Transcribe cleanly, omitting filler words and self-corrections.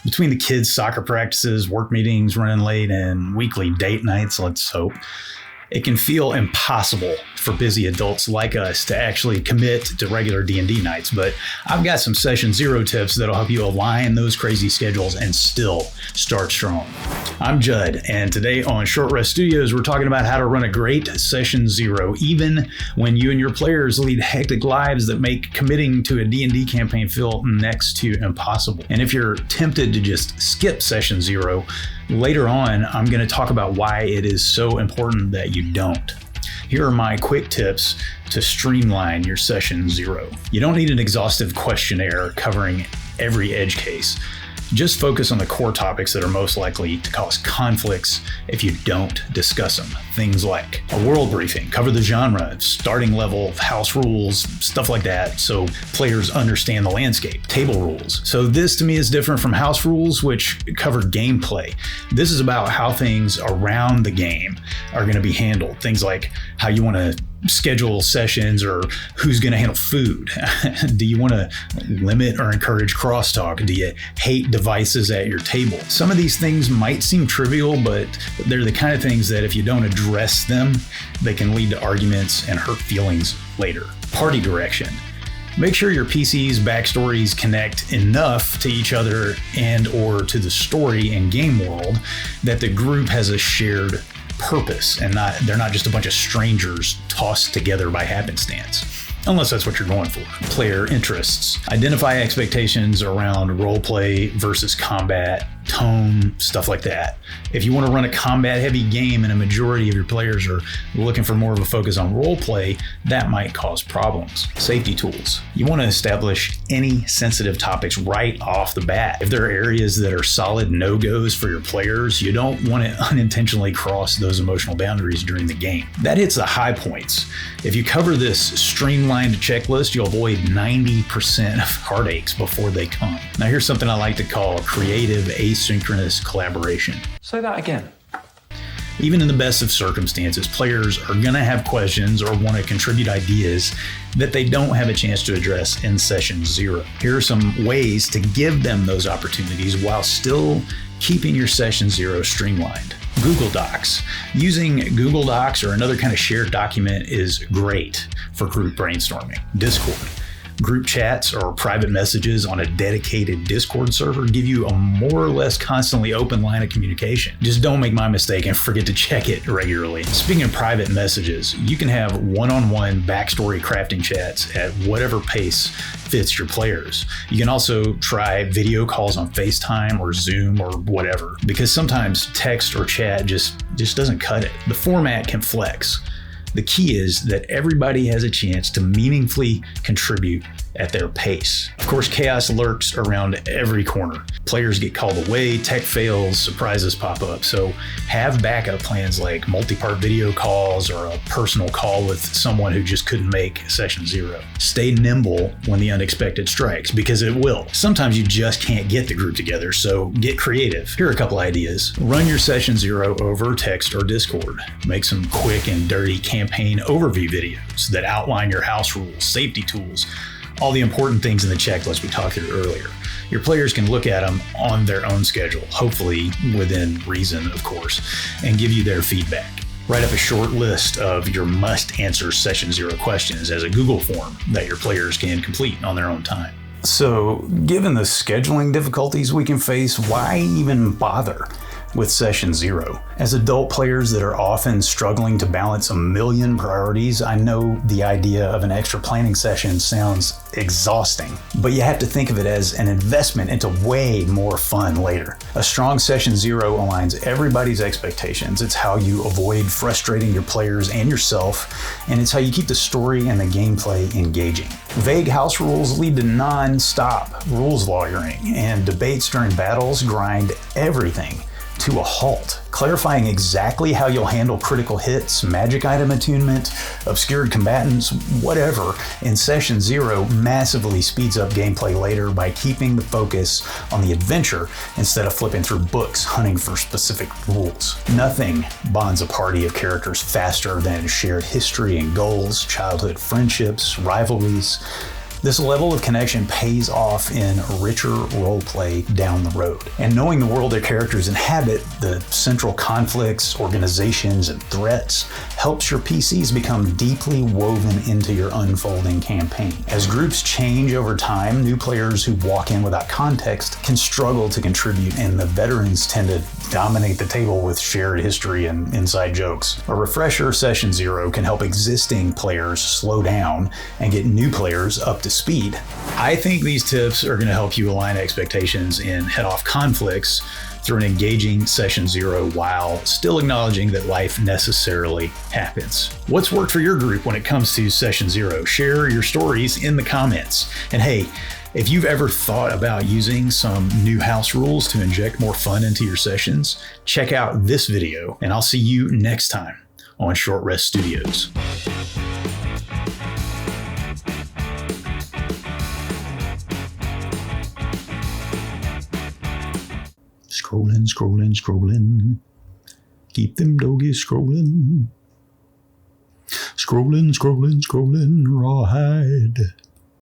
Between the kids' soccer practices, work meetings running late, and weekly date nights, let's hope, it can feel impossible for busy adults like us to actually commit to regular D&D nights, but I've got some Session Zero tips that'll help you align those crazy schedules and still start strong. I'm Judd, and today on Short Rest Studios, we're talking about how to run a great Session Zero, even when you and your players lead hectic lives that make committing to a D&D campaign feel next to impossible. And if you're tempted to just skip Session Zero, later on, I'm going to talk about why it is so important that you don't. Here are my quick tips to streamline your Session Zero. You don't need an exhaustive questionnaire covering every edge case. Just focus on the core topics that are most likely to cause conflicts if you don't discuss them. Things like a world briefing, cover the genre, starting level, house rules, stuff like that, so players understand the landscape. Table rules. So this to me is different from house rules, which cover gameplay. This is about how things around the game are going to be handled. Things like how you want to schedule sessions or who's going to handle food. Do you want to limit or encourage crosstalk? Do you hate devices at your table? Some of these things might seem trivial, but they're the kind of things that if you don't address them, they can lead to arguments and hurt feelings later. Party direction. Make sure your PC's backstories connect enough to each other and or to the story and game world that the group has a shared purpose and they're not just a bunch of strangers tossed together by happenstance. Unless that's what you're going for. Player interests. Identify expectations around roleplay versus combat, tone, stuff like that. If you want to run a combat-heavy game and a majority of your players are looking for more of a focus on roleplay, that might cause problems. Safety tools. You want to establish any sensitive topics right off the bat. If there are areas that are solid no-goes for your players, you don't want to unintentionally cross those emotional boundaries during the game. That hits the high points. If you cover this streamlined checklist, you'll avoid 90% of heartaches before they come. Now here's something I like to call creative asynchronous collaboration. Say that again. Even in the best of circumstances, players are going to have questions or want to contribute ideas that they don't have a chance to address in Session Zero. Here are some ways to give them those opportunities while still keeping your Session Zero streamlined. Google Docs. Using Google Docs or another kind of shared document is great for group brainstorming. Discord. Group chats or private messages on a dedicated Discord server give you a more or less constantly open line of communication. Just don't make my mistake and forget to check it regularly. Speaking of private messages, you can have one-on-one backstory crafting chats at whatever pace fits your players. You can also try video calls on FaceTime or Zoom or whatever, because sometimes text or chat just doesn't cut it. The format can flex. The key is that everybody has a chance to meaningfully contribute at their pace. Of course, chaos lurks around every corner. Players get called away, tech fails, surprises pop up. So have backup plans like multi-part video calls or a personal call with someone who just couldn't make Session Zero. Stay nimble when the unexpected strikes, because it will. Sometimes you just can't get the group together, so get creative. Here are a couple ideas. Run your Session Zero over text or Discord. Make some quick and dirty campaign overview videos that outline your house rules, safety tools, all the important things in the checklist we talked through earlier. Your players can look at them on their own schedule, hopefully within reason, of course, and give you their feedback. Write up a short list of your must-answer Session Zero questions as a Google form that your players can complete on their own time. So, given the scheduling difficulties we can face, why even bother with Session Zero? As adult players that are often struggling to balance a million priorities, I know the idea of an extra planning session sounds exhausting, but you have to think of it as an investment into way more fun later. A strong Session Zero aligns everybody's expectations. It's how you avoid frustrating your players and yourself, and it's how you keep the story and the gameplay engaging. Vague house rules lead to non-stop rules lawyering, and debates during battles grind everything to a halt. Clarifying exactly how you'll handle critical hits, magic item attunement, obscured combatants, whatever, in Session Zero massively speeds up gameplay later by keeping the focus on the adventure instead of flipping through books hunting for specific rules. Nothing bonds a party of characters faster than shared history and goals, childhood friendships, rivalries. This level of connection pays off in richer roleplay down the road. And knowing the world their characters inhabit, the central conflicts, organizations, and threats, helps your PCs become deeply woven into your unfolding campaign. As groups change over time, new players who walk in without context can struggle to contribute, and the veterans tend to dominate the table with shared history and inside jokes. A refresher session 0 can help existing players slow down and get new players up to speed. I think these tips are going to help you align expectations and head off conflicts through an engaging session 0 while still acknowledging that life necessarily happens. What's worked for your group when it comes to session 0? Share your stories in the comments. And hey, if you've ever thought about using some new house rules to inject more fun into your sessions, check out this video, and I'll see you next time on Short Rest Studios. Scrolling, scrolling, scrolling. Keep them doggies scrolling. Scrolling, scrolling, scrolling, rawhide.